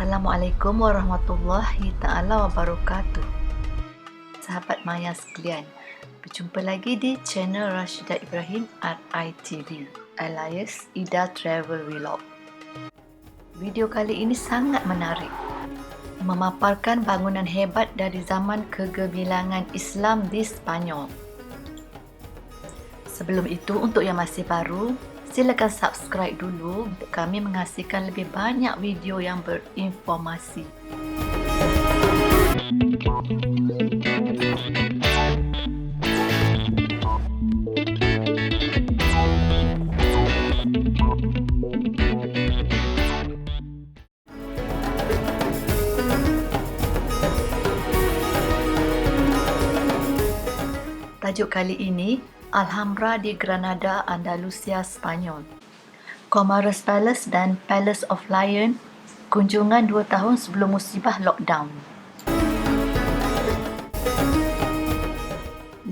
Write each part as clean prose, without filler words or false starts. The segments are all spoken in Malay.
Assalamualaikum warahmatullahi ta'ala wabarakatuh. Sahabat Maya sekalian, berjumpa lagi di channel Rashidah Ibrahim RITV alias Ida Travel Vlog. Video kali ini sangat menarik, memaparkan bangunan hebat dari zaman kegemilangan Islam di Spanyol. Sebelum itu, untuk yang masih baru, silakan subscribe dulu untuk kami menghasilkan lebih banyak video yang berinformasi. Tajuk kali ini, Alhambra di Granada, Andalusia, Spanyol. Comares Palace dan Palace of Lion, kunjungan 2 tahun sebelum musibah lockdown.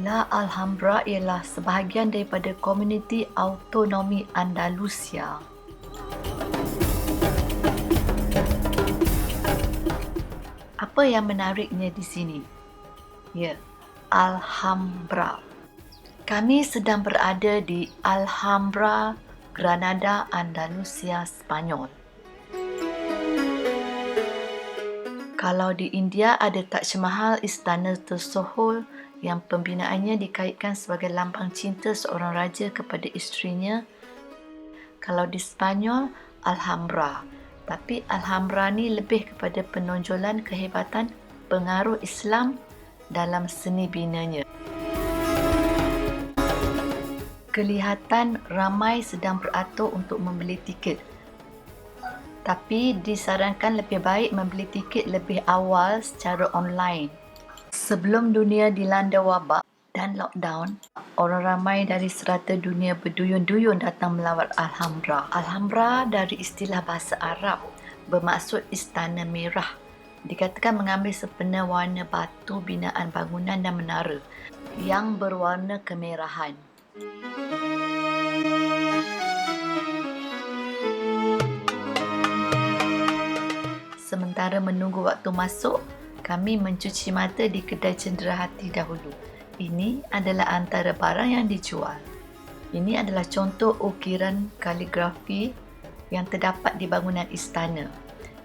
La Alhambra ialah sebahagian daripada komuniti autonomi Andalusia. Apa yang menariknya di sini? Ya, Alhambra. Kami sedang berada di Alhambra, Granada, Andalusia, Spanyol. Kalau di India ada Taj Mahal, istana tersohor yang pembinaannya dikaitkan sebagai lambang cinta seorang raja kepada isterinya. Kalau di Spanyol, Alhambra. Tapi Alhambra ni lebih kepada penonjolan kehebatan pengaruh Islam dalam seni binanya. Kelihatan ramai sedang beratur untuk membeli tiket. Tapi disarankan lebih baik membeli tiket lebih awal secara online. Sebelum dunia dilanda wabak dan lockdown, orang ramai dari serata dunia berduyun-duyun datang melawat Alhambra. Alhambra dari istilah bahasa Arab bermaksud Istana Merah. Dikatakan mengambil sepenuh warna batu binaan bangunan dan menara yang berwarna kemerahan. Sementara menunggu waktu masuk, kami mencuci mata di kedai cenderahati dahulu. Ini adalah antara barang yang dijual. Ini adalah contoh ukiran kaligrafi yang terdapat di bangunan istana.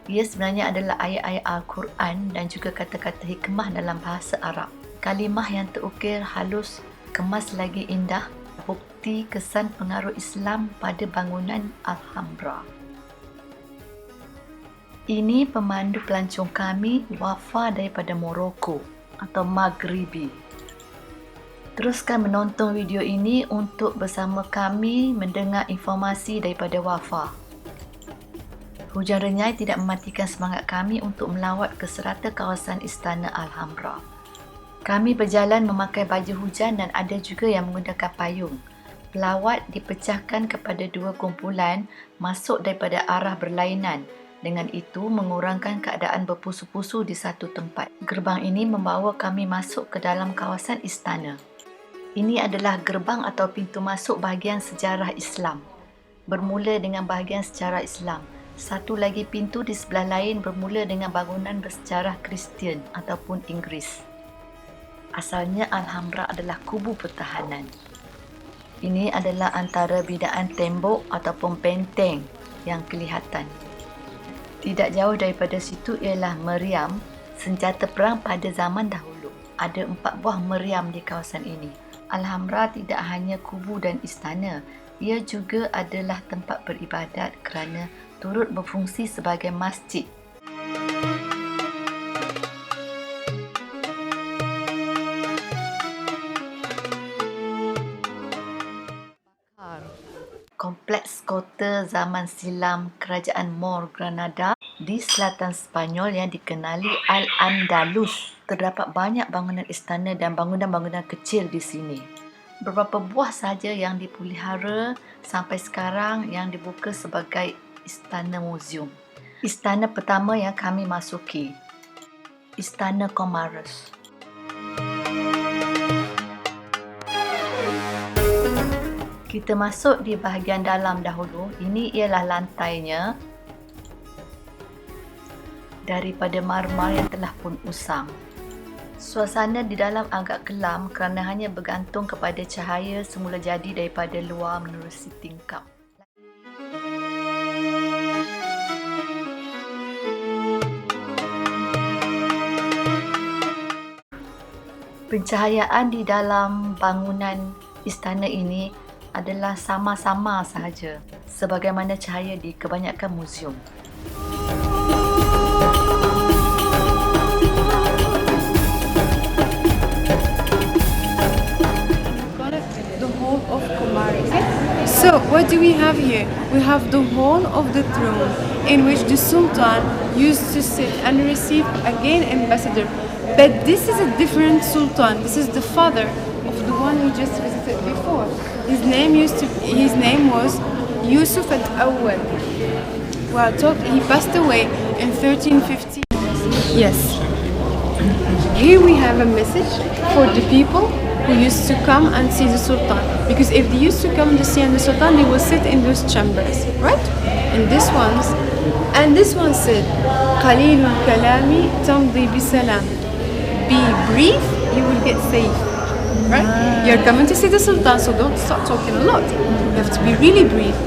Ia sebenarnya adalah ayat-ayat Al-Quran dan juga kata-kata hikmah dalam bahasa Arab. Kalimah yang terukir halus, kemas lagi indah, bukti kesan pengaruh Islam pada bangunan Alhambra. Ini pemandu pelancong kami, Wafa daripada Morocco atau Maghribi. Teruskan menonton video ini untuk bersama kami mendengar informasi daripada Wafa. Hujan renyai tidak mematikan semangat kami untuk melawat ke serata kawasan Istana Alhambra. Kami berjalan memakai baju hujan dan ada juga yang menggunakan payung. Pelawat dipecahkan kepada 2 kumpulan masuk daripada arah berlainan. Dengan itu, mengurangkan keadaan berpusu-pusu di satu tempat. Gerbang ini membawa kami masuk ke dalam kawasan istana. Ini adalah gerbang atau pintu masuk bahagian sejarah Islam. Bermula dengan bahagian sejarah Islam. Satu lagi pintu di sebelah lain bermula dengan bangunan bersejarah Kristian ataupun Inggeris. Asalnya Alhambra adalah kubu pertahanan. Ini adalah antara binaan tembok ataupun benteng yang kelihatan. Tidak jauh daripada situ ialah meriam, senjata perang pada zaman dahulu. Ada 4 buah meriam di kawasan ini. Alhambra tidak hanya kubu dan istana, ia juga adalah tempat beribadat kerana turut berfungsi sebagai masjid. Kompleks kota zaman silam Kerajaan Moor Granada di selatan Spanyol yang dikenali Al-Andalus. Terdapat banyak bangunan istana dan bangunan-bangunan kecil di sini. Beberapa buah saja yang dipelihara sampai sekarang yang dibuka sebagai istana muzium. Istana pertama yang kami masuki, Istana Comares. Kita masuk di bahagian dalam dahulu. Ini ialah lantainya. daripada marmar yang telah pun usang. Suasana di dalam agak kelam kerana hanya bergantung kepada cahaya semula jadi daripada luar menerusi tingkap. Pencahayaan di dalam bangunan istana ini adalah sama-sama sahaja sebagaimana cahaya di kebanyakan muzium. The hall of Kumari. So what do we have here? We have the hall of the throne in which the Sultan used to sit and receive again ambassador. But this is a different Sultan. This is the father of the one we just visited before. His name was Yusuf al-Awwal. Well, he passed away in 1350. Yes. Here we have a message for the people who used to come and see the Sultan. Because if they used to come to see the Sultan, they will sit in those chambers, right? In this ones. And this one said, Qalilul kalami tamdi bisalam. Be brief, you will get safe. Right? You're coming to see the Sultan, so don't start talking a lot. You have to be really brief.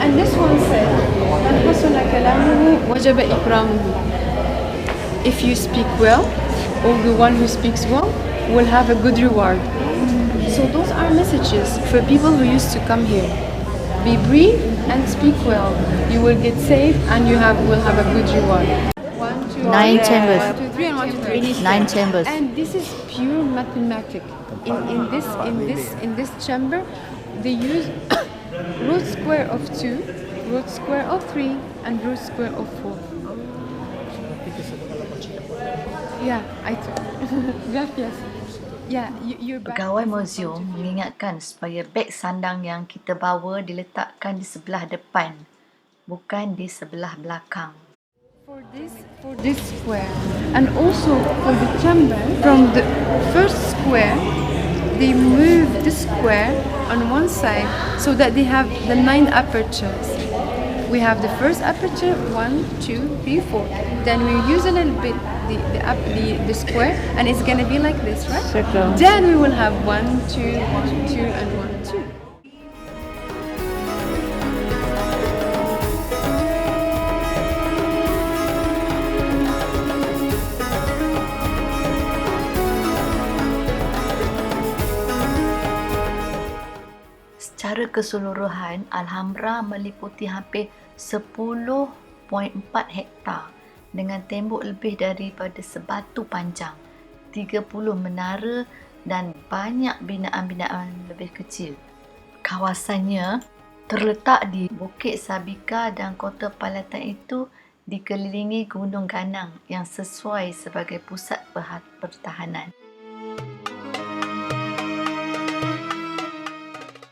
And this one said, Man hasuna kalamuhu wajaba ikramuhu. If you speak well, or the one who speaks well will have a good reward. So those are messages for people who used to come here. Be brief and speak well. You will get safe and you will have a good reward. 1, 2, 9 chambers. 1, 2, 3, and 1, 2, 3. 9 chambers. And this is pure mathematics. In this chamber, they use root square of 2, root square of 3, and root square of 4. Yeah, I Gracias. Yeah, you're back. Pegawai muzium mengingatkan supaya beg sandang yang kita bawa diletakkan di sebelah depan, bukan di sebelah belakang. For this square, and also for the chamber, from the first square, they move the square on one side so that they have the 9 apertures. We have the first aperture, 1, 2, 3, 4. Then we use a little bit the square, and it's gonna be like this, right? Circle. Then we will have 1, 2, 1, 2, and 1, 2. Secara keseluruhan, Alhambra meliputi hampir 10.4 hektar dengan tembok lebih daripada sebatu panjang, 30 menara dan banyak binaan-binaan lebih kecil. Kawasannya terletak di Bukit Sabika dan kota Palatan itu dikelilingi gunung ganang yang sesuai sebagai pusat pertahanan.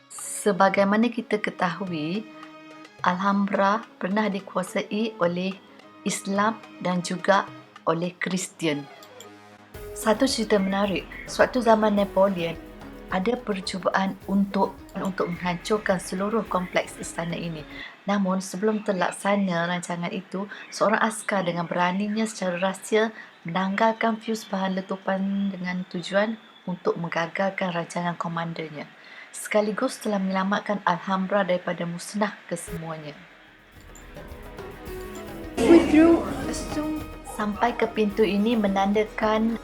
Sebagaimana kita ketahui, Alhambra pernah dikuasai oleh Islam dan juga oleh Kristian. Satu cerita menarik, suatu zaman Napoleon ada percubaan untuk menghancurkan seluruh kompleks istana ini. Namun sebelum terlaksana rancangan itu, seorang askar dengan beraninya secara rahsia menanggalkan fuse bahan letupan dengan tujuan untuk menggagalkan rancangan komandannya, sekaligus telah menyelamatkan Alhambra daripada musnah kesemuanya. Sampai ke pintu ini menandakan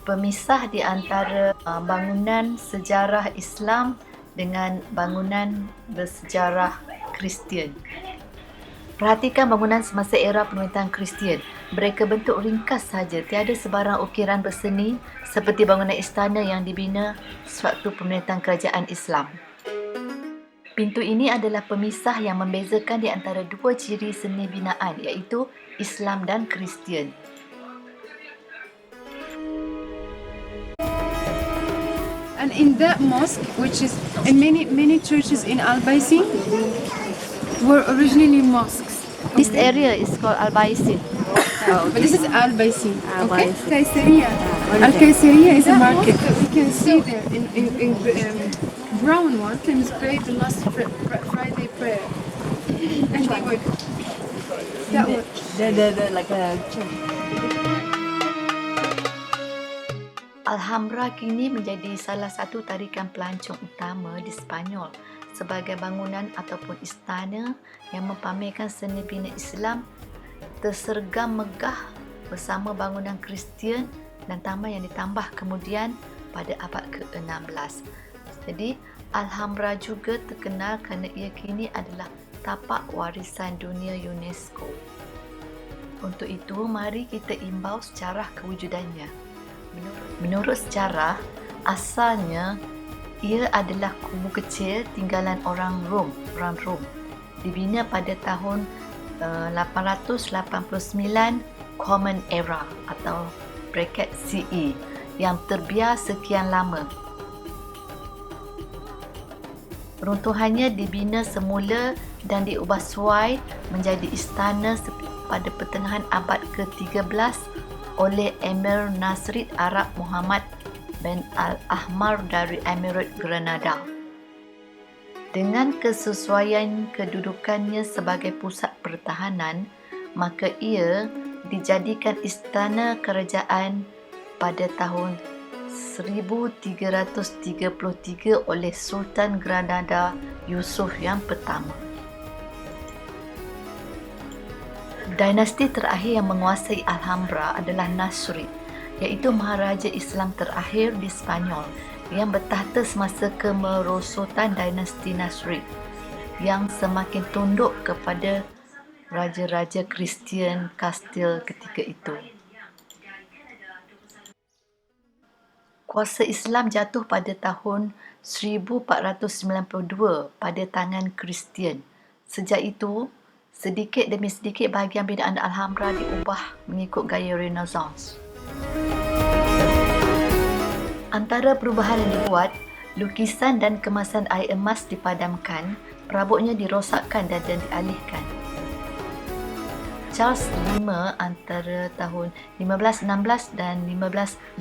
pemisah di antara bangunan sejarah Islam dengan bangunan bersejarah Kristian. Perhatikan bangunan semasa era pemerintahan Kristian. Mereka bentuk ringkas sahaja, tiada sebarang ukiran berseni seperti bangunan istana yang dibina sewaktu pemerintahan kerajaan Islam. Pintu ini adalah pemisah yang membezakan di antara dua ciri seni binaan, iaitu Islam dan Kristian. And in that mosque, which is in many churches in Al-Baisin, were originally mosques. This area is called Al-Baisin. But this is Al-Baisin. Okay. Caesarea. Al-Caesarea is a market. You can see there in brown one can pray the last Friday prayer, and they would That would. The like a Alhambra kini menjadi salah satu tarikan pelancong utama di Sepanyol sebagai bangunan ataupun istana yang mempamerkan seni bina Islam tersergam megah bersama bangunan Kristian dan taman yang ditambah kemudian pada abad ke-16. Jadi, Alhambra juga terkenal kerana ia kini adalah tapak warisan dunia UNESCO. Untuk itu, mari kita imbau sejarah kewujudannya. Menurut sejarah, asalnya ia adalah kubu kecil tinggalan orang Rom. Dibina pada tahun 889 Common Era atau bracket CE yang terbiar sekian lama. Runtuhannya dibina semula dan diubah suai menjadi istana pada pertengahan abad ke-13 oleh Emir Nasrid Arab Muhammad bin Al-Ahmar dari Emirat Granada. Dengan kesesuaian kedudukannya sebagai pusat pertahanan, maka ia dijadikan istana kerajaan pada tahun 1333 oleh Sultan Granada Yusuf yang pertama. Dinasti terakhir yang menguasai Alhambra adalah Nasrid, iaitu maharaja Islam terakhir di Sepanyol yang bertahta semasa kemerosotan dinasti Nasrid yang semakin tunduk kepada raja-raja Kristian Kastil ketika itu. Kuasa Islam jatuh pada tahun 1492 pada tangan Kristian. Sejak itu, sedikit demi sedikit bahagian binaan Alhambra diubah mengikut gaya Renaissance. Antara perubahan yang dibuat, lukisan dan kemasan air emas dipadamkan, perabotnya dirosakkan dan dialihkan. Charles V antara tahun 1516 dan 1556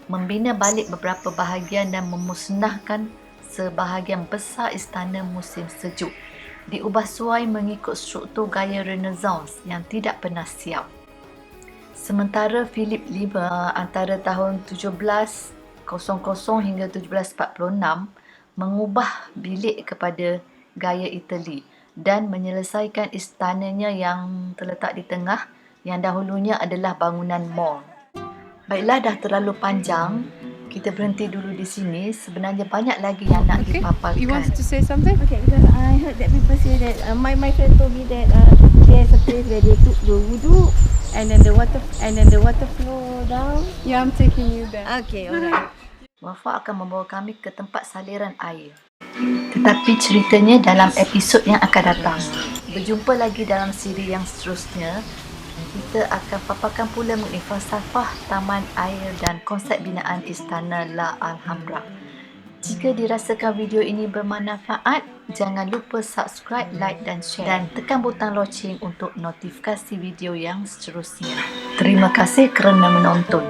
membina balik beberapa bahagian dan memusnahkan sebahagian besar istana musim sejuk. Diubah suai mengikut struktur gaya Renaissance yang tidak pernah siap. Sementara Philip V antara tahun 1700 hingga 1746 mengubah bilik kepada gaya Itali dan menyelesaikan istananya yang terletak di tengah yang dahulunya adalah bangunan mall. Baiklah, dah terlalu panjang. Kita berhenti dulu di sini. Sebenarnya banyak lagi yang nak dipaparkan. You wanted to say something? okay, because I heard that people say that my friend told me that there's a place where they took the wudu and then the water flow down. Yeah, I'm taking you there. Okay, alright. Wafa akan membawa kami ke tempat saliran air. Tetapi ceritanya dalam episod yang akan datang. Berjumpa lagi dalam siri yang seterusnya. Kita akan paparkan pula mengenai falsafah taman air dan konsep binaan istana La Alhambra. Jika dirasakan video ini bermanfaat, jangan lupa subscribe, like dan share dan tekan butang loceng untuk notifikasi video yang seterusnya. Terima kasih kerana menonton.